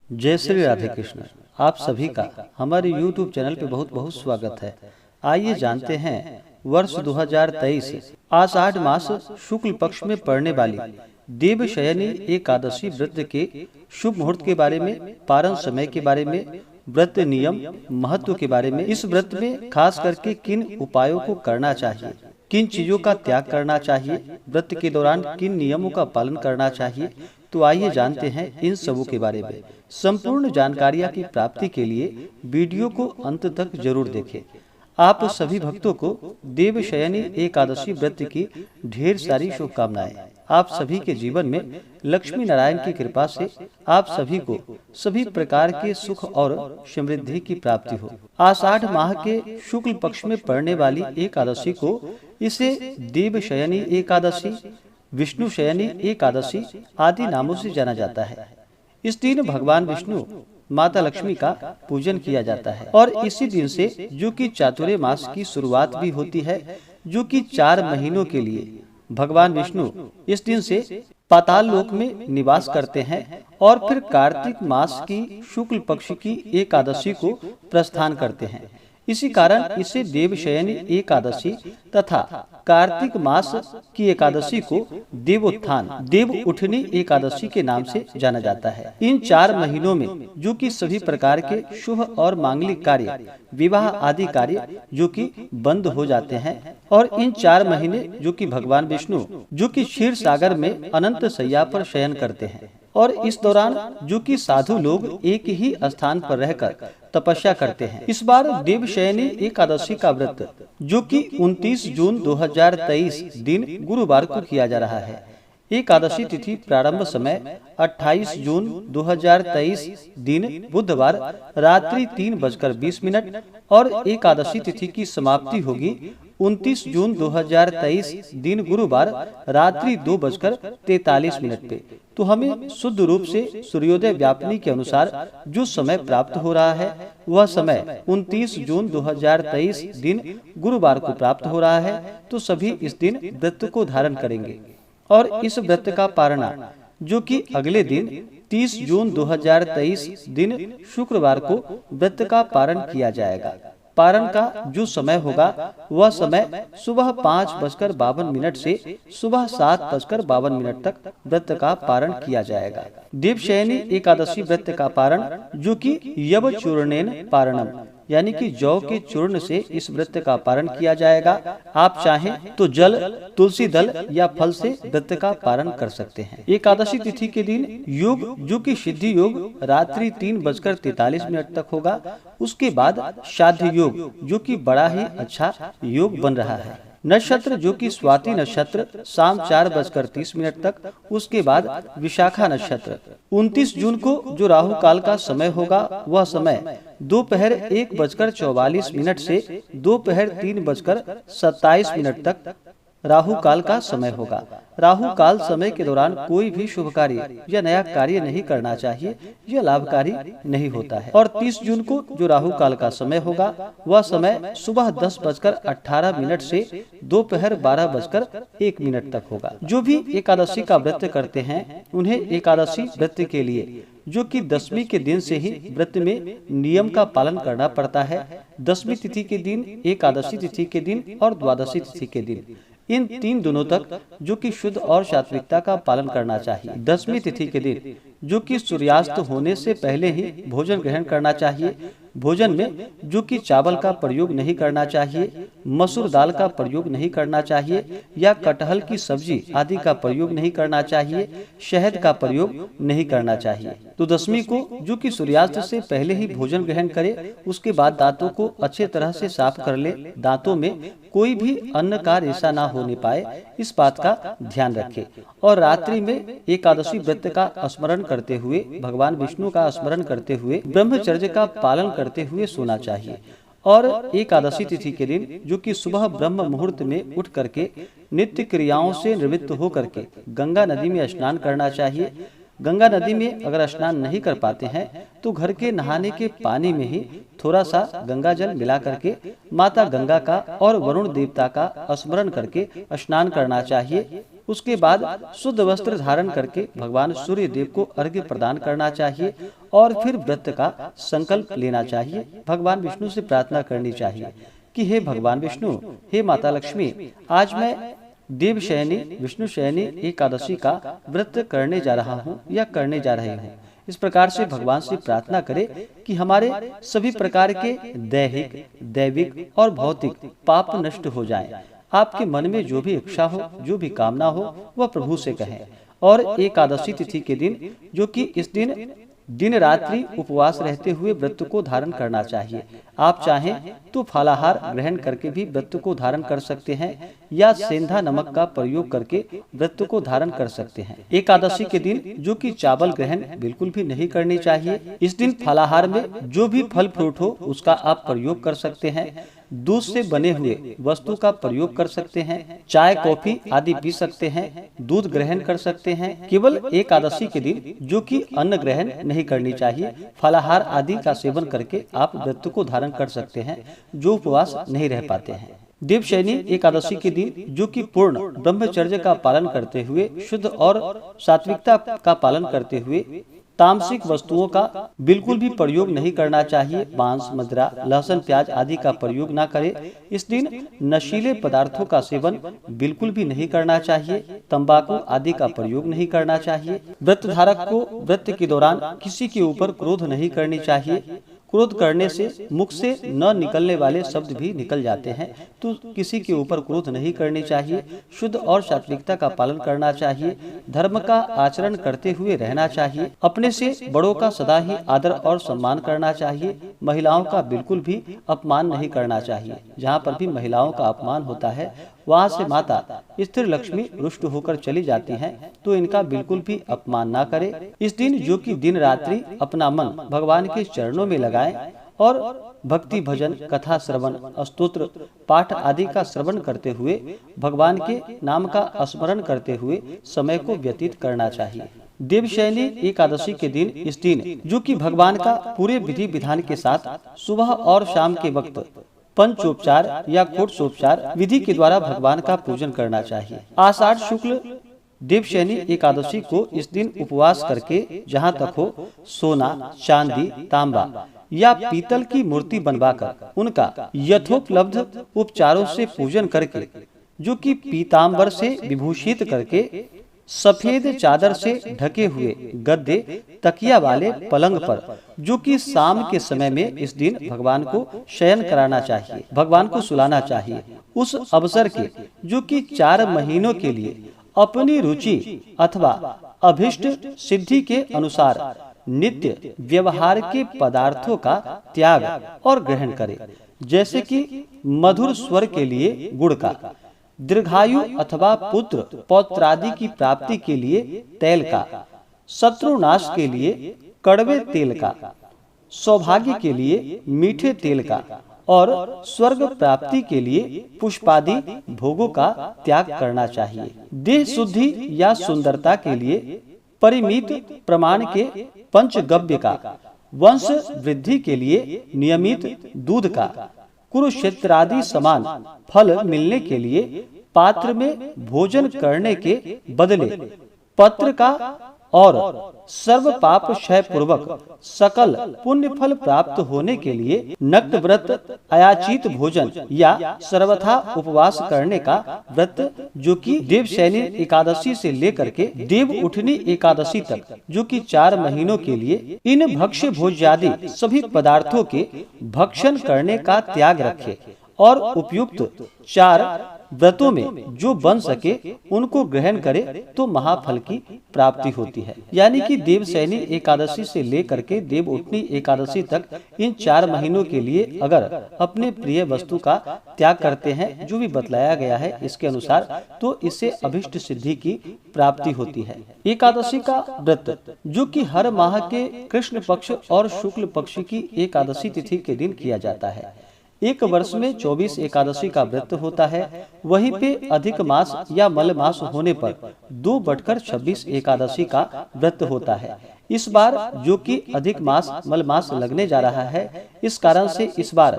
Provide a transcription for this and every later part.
जय श्री राधे कृष्ण। आप सभी का हमारे YouTube चैनल पे बहुत बहुत स्वागत है। आइए जानते हैं वर्ष 2023 आषाढ़ मास शुक्ल पक्ष में पड़ने वाली देवशयनी एकादशी व्रत के शुभ मुहूर्त के बारे में, पारण समय के बारे में, व्रत नियम महत्व के बारे में, इस व्रत में खास करके किन उपायों को करना चाहिए, किन चीजों का त्याग करना चाहिए, व्रत के दौरान किन नियमों का पालन करना चाहिए। तो आइए जानते हैं इन सबों के बारे में। संपूर्ण जानकारियां की प्राप्ति के लिए वीडियो को अंत तक जरूर देखें। आप सभी भक्तों को देवशयनी एकादशी व्रत की ढेर सारी शुभकामनाएं। आप सभी के जीवन में लक्ष्मी नारायण की कृपा से आप सभी को सभी प्रकार के सुख और समृद्धि की प्राप्ति हो। आषाढ़ माह के शुक्ल पक्ष में पड़ने वाली एकादशी को इसे देवशयनी एकादशी, विष्णु शयनी एकादशी आदि नामों से जाना जाता है। इस दिन भगवान विष्णु, माता लक्ष्मी का पूजन किया जाता है और इसी दिन से जो कि चातुर्य मास की शुरुआत भी होती है, जो कि 4 महीनों के लिए भगवान विष्णु इस दिन से पाताल लोक में निवास करते हैं और फिर कार्तिक मास की शुक्ल पक्ष की एकादशी को प्रस्थान करते हैं। इसी कारण इसे देवशयनी एकादशी तथा कार्तिक मास की एकादशी को देवोत्थान, देव उठनी एकादशी के नाम से जाना जाता है। इन 4 महीनों में जो कि सभी प्रकार के शुभ और मांगलिक कार्य, विवाह आदि कार्य जो कि बंद हो जाते हैं और इन 4 महीने जो कि भगवान विष्णु जो कि क्षीर सागर में अनंत शैया पर शयन करते हैं और इस दौरान जो कि साधु लोग एक ही स्थान पर रहकर तपस्या करते हैं। इस बार देवशयनी एकादशी का व्रत जो कि 29 जून 2023 दिन गुरुवार को किया जा रहा है। एकादशी तिथि प्रारंभ समय 28 जून 2023 दिन बुधवार रात्रि 3:20 और एकादशी तिथि की समाप्ति होगी 29 जून 2023 दिन गुरुवार रात्रि 2:43 पे। तो हमें शुद्ध रूप से सूर्योदय व्यापनी के अनुसार जो समय प्राप्त हो रहा है वह समय 29 जून 2023 दिन गुरुवार को प्राप्त हो रहा है। तो सभी इस दिन व्रत को धारण करेंगे और इस व्रत का पारणा जो कि अगले दिन 30 जून 2023 दिन शुक्रवार को व्रत का पारण किया जाएगा। पारण का जो समय होगा वह समय सुबह 5:52 से सुबह 7:52 तक व्रत का पारण किया जाएगा। देवशयनी एकादशी व्रत का पारण जो कि यव चूर्णेन पारणम यानी कि जौ के चूर्ण से इस व्रत का पारण किया जाएगा। आप चाहें तो जल, तुलसी दल या फल से व्रत का पारण कर सकते हैं। एकादशी तिथि के दिन योग जो कि सिद्धि योग रात्रि 3:43 तक होगा। उसके बाद श्राद्ध योग जो कि बड़ा ही अच्छा योग बन रहा है। नक्षत्र जो कि स्वाति नक्षत्र शाम 4:30 तक, उसके बाद विशाखा नक्षत्र। 29 जून को जो राहु काल का समय होगा वह समय दोपहर 1:44 से दोपहर 3:27 तक राहु काल का समय होगा। राहु काल समय के दौरान कोई भी शुभ कार्य या नया कार्य नहीं करना चाहिए, यह लाभकारी नहीं होता है। और 30 जून को जो राहु काल का समय होगा वह समय सुबह 10:18 से दोपहर 12:01 तक होगा। जो भी एकादशी का व्रत करते हैं उन्हें एकादशी व्रत के लिए जो कि 10वीं के दिन से ही व्रत में नियम का पालन करना पड़ता है। 10वीं तिथि के दिन, एकादशी तिथि के दिन और द्वादशी तिथि के दिन, इन 3 दिनों तक जो कि शुद्ध और सात्विकता का पालन करना चाहिए। 10वीं तिथि के दिन जो कि सूर्यास्त होने से पहले ही भोजन ग्रहण करना चाहिए। भोजन में जो कि चावल का प्रयोग नहीं करना चाहिए, मसूर दाल का प्रयोग नहीं करना चाहिए या कटहल की सब्जी आदि का प्रयोग नहीं करना चाहिए, शहद का प्रयोग नहीं करना चाहिए। तो 10वीं को जो कि सूर्यास्त से पहले ही भोजन ग्रहण करे, उसके बाद दांतों को अच्छे तरह से साफ कर ले। दांतों में कोई भी अन्न का रेशा ना होने पाए, इस बात का ध्यान रखे। और रात्रि में एकादशी व्रत का स्मरण करते हुए, भगवान विष्णु का स्मरण करते हुए, ब्रह्मचर्य का पालन करते हुए सोना चाहिए। और एकादशी तिथि के दिन जो कि सुबह ब्रह्म मुहूर्त में उठ करके नित्य क्रियाओं से निवृत्त हो करके गंगा नदी में स्नान करना चाहिए। गंगा नदी में अगर स्नान नहीं कर पाते हैं तो घर के नहाने के पानी में ही थोड़ा सा गंगा जल मिला करके माता गंगा का और वरुण देवता का स्मरण करके स्नान करना चाहिए। उसके बाद शुद्ध वस्त्र धारण करके भगवान सूर्य देव को अर्घ्य प्रदान करना चाहिए और फिर व्रत का संकल्प लेना चाहिए। भगवान विष्णु से प्रार्थना करनी चाहिए कि हे भगवान विष्णु, हे माता लक्ष्मी, आज मैं देवशयनी विष्णु शयनी एकादशी का व्रत करने जा रहा हूँ या करने जा रही हूँ। इस प्रकार से भगवान से प्रार्थना करें कि हमारे सभी प्रकार के दैहिक, दैविक और भौतिक पाप नष्ट हो जाएं। आपके मन में जो भी इच्छा हो, जो भी कामना हो, वह प्रभु से कहें। और एकादशी तिथि के दिन, जो कि इस दिन रात्रि उपवास रहते हुए व्रत को धारण करना चाहिए। आप चाहें तो फलाहार ग्रहण करके भी व्रत को धारण कर सकते हैं या सेंधा नमक का प्रयोग करके व्रत को धारण कर सकते हैं। एकादशी के दिन जो कि चावल ग्रहण बिल्कुल भी नहीं करनी चाहिए। इस दिन फलाहार में जो भी फल फ्रूट हो उसका आप प्रयोग कर सकते हैं। दूध से बने हुए वस्तु का प्रयोग कर सकते हैं। चाय कॉफी आदि पी सकते हैं। दूध ग्रहण कर सकते हैं। केवल एकादशी के दिन जो कि अन्न ग्रहण नहीं करनी चाहिए, फलाहार आदि का सेवन करके आप व्रत को धारण कर सकते हैं जो उपवास नहीं रह पाते हैं। देवशयनी एकादशी के दिन जो कि पूर्ण ब्रह्मचर्य का पालन करते हुए, शुद्ध और सात्विकता का पालन करते हुए तामसिक वस्तुओं का बिल्कुल भी प्रयोग नहीं करना चाहिए। मांस, मदिरा, लहसुन, प्याज आदि का प्रयोग ना करें। इस दिन नशीले पदार्थों का सेवन बिल्कुल भी नहीं करना चाहिए। तंबाकू आदि का प्रयोग नहीं करना चाहिए। व्रत धारक को व्रत के दौरान किसी के ऊपर क्रोध नहीं करनी चाहिए। क्रोध करने से मुख से न निकलने वाले शब्द भी निकल जाते हैं, तो किसी के ऊपर क्रोध नहीं करनी चाहिए। शुद्ध और सात्विकता का पालन करना चाहिए। धर्म का आचरण करते हुए रहना चाहिए। अपने से बड़ों का सदा ही आदर और सम्मान करना चाहिए। महिलाओं का बिल्कुल भी अपमान नहीं करना चाहिए। जहाँ पर भी महिलाओं का अपमान होता है वहाँ से माता स्थिर लक्ष्मी रुष्ट होकर चली जाती हैं, तो इनका बिल्कुल भी अपमान ना करें। इस दिन जो कि दिन रात्रि अपना मन भगवान के चरणों में लगाएं और भक्ति भजन, कथा श्रवण, स्तोत्र पाठ आदि का श्रवण करते हुए भगवान के नाम का स्मरण करते हुए समय को व्यतीत करना चाहिए। देवशयनी एकादशी के दिन, इस दिन जो कि भगवान का पूरे विधि विधान के साथ सुबह और शाम के वक्त पंचोपचार या कोटोपचार विधि के द्वारा भगवान का पूजन करना चाहिए। आषाढ़ शुक्ल देवशयनी एकादशी को इस दिन उपवास करके जहाँ तक हो सोना, चांदी, तांबा या पीतल की मूर्ति बनवाकर उनका यथोपलब्ध उपचारों से पूजन करके, जो कि पीताम्बर से विभूषित करके सफेद चादर से ढके हुए गद्दे, तकिया वाले पलंग पर जो कि शाम के समय में इस दिन भगवान को शयन कराना चाहिए, भगवान को सुलाना चाहिए। उस अवसर के जो कि 4 महीनों के लिए अपनी रुचि अथवा अभिष्ट सिद्धि के अनुसार नित्य व्यवहार के पदार्थों का त्याग और ग्रहण करे, जैसे कि मधुर स्वर के लिए गुड़ का, दीर्घायु अथवा पुत्र पौत्रादि की प्राप्ति के लिए तेल का, शत्रुनाश के लिए कड़वे तेल का, सौभाग्य के लिए मीठे तेल का और स्वर्ग प्राप्ति के लिए पुष्पादि भोगों का त्याग करना चाहिए। देह शुद्धि या सुंदरता के लिए परिमित प्रमाण के पंचगव्य का, वंश वृद्धि के लिए नियमित दूध का, कुरुक्षेत्रादि समान फल मिलने के लिए पात्र में भोजन करने के बदले पत्र का और सर्व पाप क्षय पूर्वक सकल पुण्य फल प्राप्त होने के लिए नक्त व्रत, अयाचित भोजन या सर्वथा उपवास करने का व्रत, जो कि देवशयनी एकादशी से लेकर के देव उठनी एकादशी तक जो कि 4 महीनों के लिए इन भक्ष्य भोज्यादि सभी पदार्थों के भक्षण करने का त्याग रखे और उपयुक्त 4 व्रतों में जो बन सके उनको ग्रहण करे तो महाफल की प्राप्ति होती है। यानी कि देवशयनी एकादशी से लेकर के देव उठनी एकादशी तक इन 4 महीनों के लिए अगर अपने प्रिय वस्तु का त्याग करते हैं, जो भी बतलाया गया है इसके अनुसार, तो इससे अभिष्ट सिद्धि की प्राप्ति होती है। एकादशी का व्रत जो कि हर माह के कृष्ण पक्ष और शुक्ल पक्ष की एकादशी तिथि के दिन किया जाता है। एक वर्ष में 24 एकादशी का व्रत होता है। वहीं पे अधिक मास या मल मास होने पर 2/26 एकादशी का व्रत होता है। इस बार जो कि अधिक मास मल मास लगने जा रहा है, इस कारण से इस बार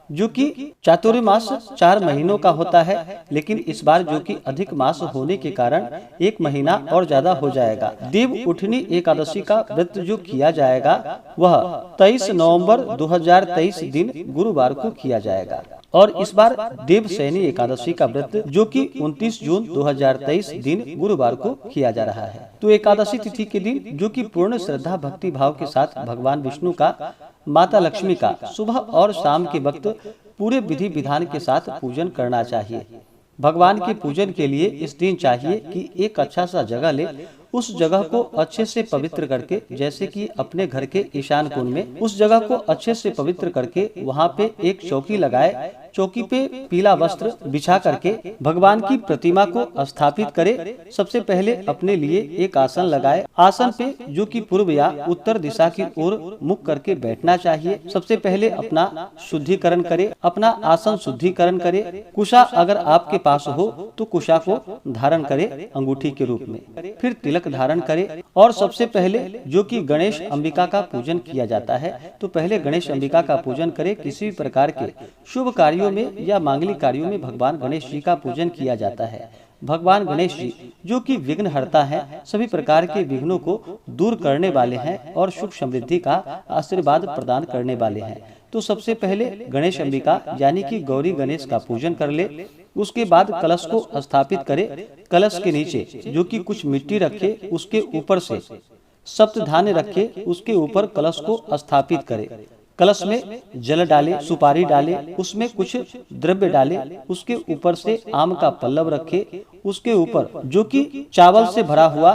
जो कि चातुर्मास 4 महीनों का होता है, लेकिन इस बार जो कि अधिक मास होने के कारण 1 महीना और ज्यादा हो जाएगा। देव उठनी एकादशी का व्रत जो किया जाएगा वह 23 नवंबर 2023 दिन गुरुवार को किया जाएगा। और इस बार देवशयनी एकादशी का व्रत जो कि 29 जून 2023 दिन गुरुवार को किया जा रहा है। तो एकादशी तिथि के दिन जो कि पूर्ण श्रद्धा भक्ति भाव के साथ भगवान विष्णु का, माता लक्ष्मी का सुबह और शाम के वक्त पूरे विधि विधान के साथ पूजन करना चाहिए। भगवान के पूजन के लिए इस दिन चाहिए कि एक अच्छा सा जगह ले, उस जगह को अच्छे से पवित्र करके, जैसे कि अपने घर के ईशान कोण में उस जगह को अच्छे से पवित्र करके वहाँ पे एक चौकी लगाए। चौकी पे पीला वस्त्र बिछा करके भगवान की प्रतिमा को स्थापित करे। सबसे पहले अपने लिए एक आसन लगाए। आसन पे जो कि पूर्व या उत्तर दिशा की ओर मुख करके बैठना चाहिए। सबसे पहले अपना शुद्धिकरण करे, अपना आसन शुद्धिकरण करे। कुशा अगर आपके पास हो तो कुशा को धारण करे अंगूठी के रूप में, फिर तिलक धारण करे। और सबसे पहले जो कि गणेश अंबिका का पूजन किया जाता है, तो पहले गणेश अंबिका का पूजन करे। किसी भी प्रकार के शुभ कार्यों में या मांगलिक कार्यों में भगवान गणेश जी का पूजन किया जाता है। भगवान गणेश जी जो कि विघ्न हरता है, सभी प्रकार के विघ्नों को दूर करने वाले हैं और सुख समृद्धि का आशीर्वाद प्रदान करने वाले हैं। तो सबसे पहले गणेश अंबिका यानी कि गौरी गणेश का पूजन कर ले। उसके बाद कलश को स्थापित करे। कलश के नीचे जो कि कुछ मिट्टी रखे, उसके ऊपर से सप्त धान्य रखे, उसके ऊपर कलश को स्थापित करे। कलश में जल डाले, सुपारी डाले, उसमें कुछ द्रव्य डाले। उसके ऊपर से आम का पल्लव रखे। उसके ऊपर जो कि चावल से भरा हुआ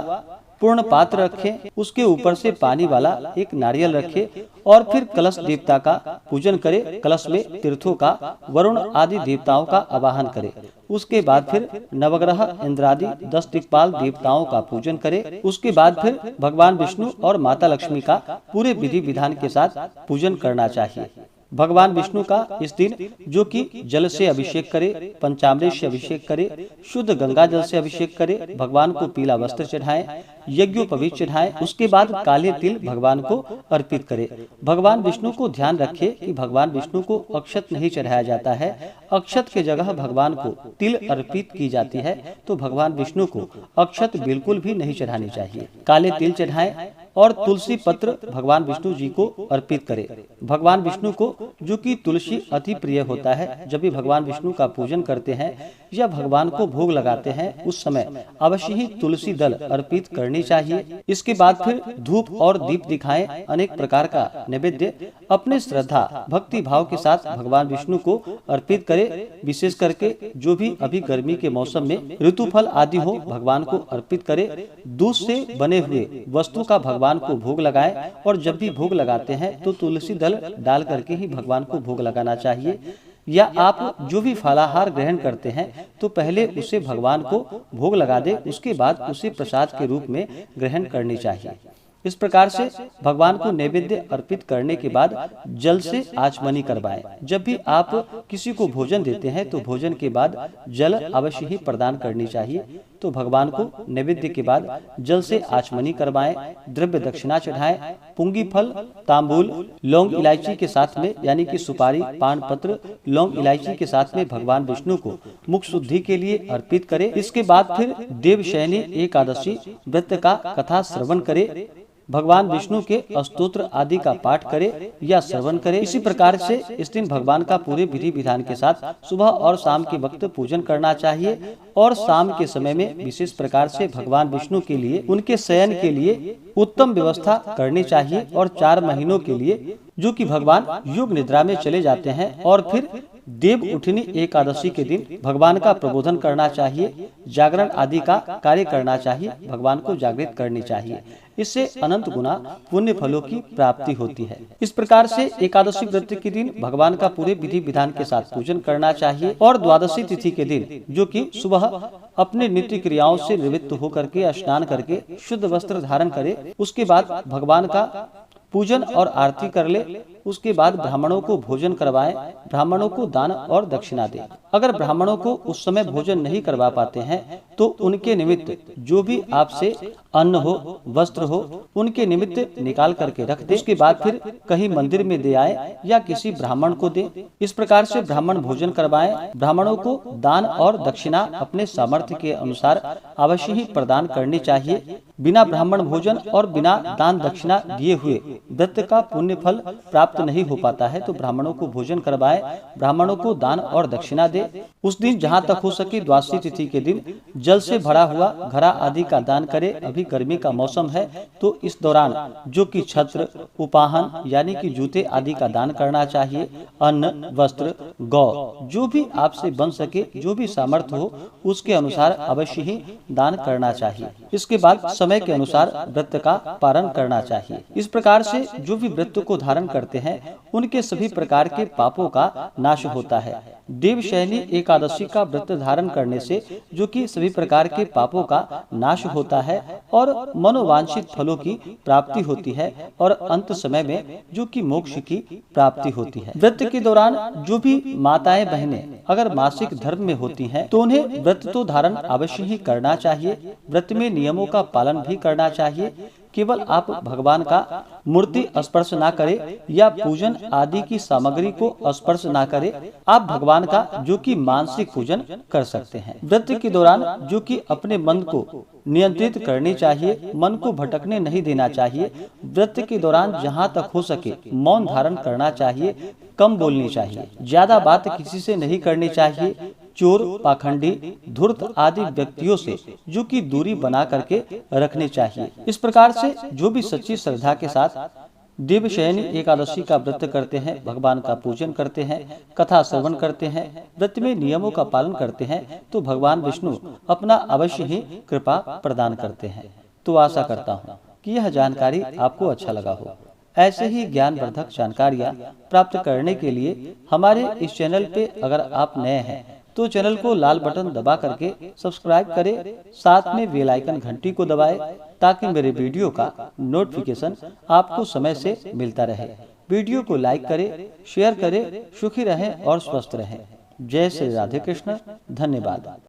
पूर्ण पात्र रखे। उसके ऊपर से पानी वाला एक नारियल रखे और फिर कलश देवता का पूजन करे। कलश में तीर्थों का, वरुण आदि देवताओं का आवाहन करे। उसके बाद फिर नवग्रह, इंद्रादि 10 दिक्पाल देवताओं का पूजन करे। उसके बाद फिर भगवान विष्णु और माता लक्ष्मी का पूरे विधि विधान के साथ पूजन करना चाहिए। भगवान विष्णु का इस दिन जो कि जल से अभिषेक करे, पंचामृत से अभिषेक करे, शुद्ध गंगा जल से अभिषेक करे। भगवान को पीला वस्त्र चढ़ाएं, यज्ञोपवीत चढ़ाएं। उसके बाद काले तिल भगवान को अर्पित करे। भगवान विष्णु को ध्यान रखे कि भगवान विष्णु को अक्षत नहीं चढ़ाया जाता है। अक्षत के जगह भगवान को तिल अर्पित की जाती है। तो भगवान विष्णु को अक्षत बिल्कुल भी नहीं चढ़ानी चाहिए। काले तिल चढ़ाएं और तुलसी पत्र भगवान विष्णु जी को अर्पित करे। भगवान विष्णु को जो कि तुलसी अति प्रिय होता है, जब भी भगवान विष्णु का पूजन करते हैं या भगवान को भोग लगाते हैं, उस समय अवश्य ही तुलसी दल अर्पित करनी चाहिए। इसके बाद फिर धूप और दीप दिखाएं। अनेक प्रकार का नैवेद्य अपने श्रद्धा भक्ति भाव के साथ भगवान विष्णु को अर्पित करे। विशेष करके जो भी अभी गर्मी के मौसम में ऋतुफल आदि हो, भगवान को अर्पित करे। दूध से बने हुए वस्तु का भगवान को भोग लगाएं। और जब भी भोग लगाते हैं तो तुलसी दल डाल करके ही भगवान को भोग लगाना चाहिए। या आप जो भी फलाहार ग्रहण करते हैं तो पहले उसे भगवान को भोग लगा दे, उसके बाद उसे प्रसाद के रूप में ग्रहण करनी चाहिए। इस प्रकार से भगवान को नैवेद्य अर्पित करने के बाद जल से आचमनी करवाएं। जब भी आप किसी को भोजन देते हैं तो भोजन के बाद जल अवश्य ही प्रदान करनी चाहिए। तो भगवान को नैवेद्य के बाद जल से आचमनी करवाएं, द्रव्य दक्षिणा चढ़ाएं, पुंगी फल, तांबूल, लौंग इलायची के साथ में यानी कि सुपारी, पान पत्र, लौंग इलायची के साथ में भगवान विष्णु को मुख शुद्धि के लिए अर्पित करें। इसके बाद फिर देवशयनी एकादशी व्रत का कथा श्रवण करे। भगवान विष्णु के स्तोत्र आदि का पाठ करे या श्रवण करे। इसी प्रकार से इस दिन भगवान का पूरे विधि विधान के साथ सुबह और शाम के वक्त पूजन करना चाहिए। और शाम के समय में विशेष प्रकार से भगवान विष्णु के लिए उनके शयन के लिए उत्तम व्यवस्था करनी चाहिए। और 4 महीनों के लिए जो कि भगवान योग निद्रा में चले जाते हैं, और फिर देव उठनी एकादशी के दिन भगवान का प्रबोधन करना चाहिए, जागरण आदि का कार्य करना चाहिए, भगवान को जागृत करनी चाहिए। इससे अनंत गुना पुण्य फलों की प्राप्ति होती है। इस प्रकार से एकादशी व्रत के दिन भगवान का पूरे विधि विधान के साथ पूजन करना चाहिए। और द्वादशी तिथि के दिन जो कि सुबह अपने नित्य क्रियाओं से निवृत्त होकर के स्नान करके शुद्ध वस्त्र धारण करे, उसके बाद भगवान का पूजन और आरती कर ले। उसके बाद ब्राह्मणों को भोजन करवाएं, ब्राह्मणों को दान और दक्षिणा दें। अगर ब्राह्मणों को उस समय भोजन नहीं करवा पाते हैं तो उनके निमित्त जो भी आपसे अन्न हो, वस्त्र हो, उनके निमित्त निकाल करके रख दे। उसके बाद फिर कहीं मंदिर में दे आए या किसी ब्राह्मण को दे। इस प्रकार से ब्राह्मण भोजन करवाएं। ब्राह्मणों को दान और दक्षिणा अपने सामर्थ्य के अनुसार अवश्य ही प्रदान करनी चाहिए। बिना ब्राह्मण भोजन और बिना दान दक्षिणा दिए हुए व्रत का पुण्य फल प्राप्त नहीं हो पाता है। तो ब्राह्मणों को भोजन करवाएं, ब्राह्मणों को दान और दक्षिणा दे। उस दिन जहाँ तक हो सके द्वादशी तिथि के दिन जल से भरा हुआ घड़ा आदि का दान करे। अभी गर्मी का मौसम है तो इस दौरान जो कि छत्र, उपाहन यानी कि जूते आदि का दान करना चाहिए। अन्न, वस्त्र, गौ जो भी आपसे बन सके, जो भी सामर्थ्य हो उसके अनुसार अवश्य ही दान करना चाहिए। इसके बाद समय के अनुसार व्रत का पालन करना चाहिए। इस प्रकार से जो भी व्रत को धारण करते हैं उनके सभी प्रकार के पापों का नाश होता है। देवशयनी एकादशी का व्रत धारण करने से जो कि सभी प्रकार के पापों का नाश होता है और मनोवांछित फलों की प्राप्ति होती है और अंत समय में जो कि मोक्ष की प्राप्ति होती है। व्रत के दौरान जो भी माताएं बहनें अगर मासिक धर्म में होती हैं तो उन्हें व्रत तो धारण अवश्य ही करना चाहिए। व्रत में नियमों का पालन भी करना चाहिए। केवल आप भगवान का मूर्ति स्पर्श ना करें या पूजन आदि की सामग्री को स्पर्श ना करें। आप भगवान का जो कि मानसिक पूजन कर सकते हैं। व्रत के दौरान जो कि अपने मन को नियंत्रित करनी चाहिए, मन को भटकने नहीं देना चाहिए। व्रत के दौरान जहाँ तक हो सके मौन धारण करना चाहिए, कम बोलनी चाहिए, ज्यादा बात किसी से नहीं करनी चाहिए। चोर, पाखंडी, धूर्त आदि व्यक्तियों से जो कि दूरी बना करके रखनी चाहिए। इस प्रकार से जो भी सच्ची श्रद्धा के साथ देवशयनी एकादशी का व्रत करते हैं, भगवान का पूजन करते हैं, कथा श्रवण करते हैं, व्रत में नियमों का पालन करते हैं तो भगवान विष्णु अपना अवश्य ही कृपा प्रदान करते हैं। तो आशा करता हूँ कि यह जानकारी आपको अच्छा लगा हो। ऐसे ही ज्ञानवर्धक जानकारियाँ प्राप्त करने के लिए हमारे इस चैनल पे अगर आप नए हैं तो चैनल को लाल बटन दबा करके सब्सक्राइब करें, साथ में बेल आइकन घंटी को दबाएं ताकि मेरे वीडियो का नोटिफिकेशन आपको समय से मिलता रहे। वीडियो को लाइक करें, शेयर करें। सुखी रहें और स्वस्थ रहें। जय श्री राधे कृष्ण। धन्यवाद।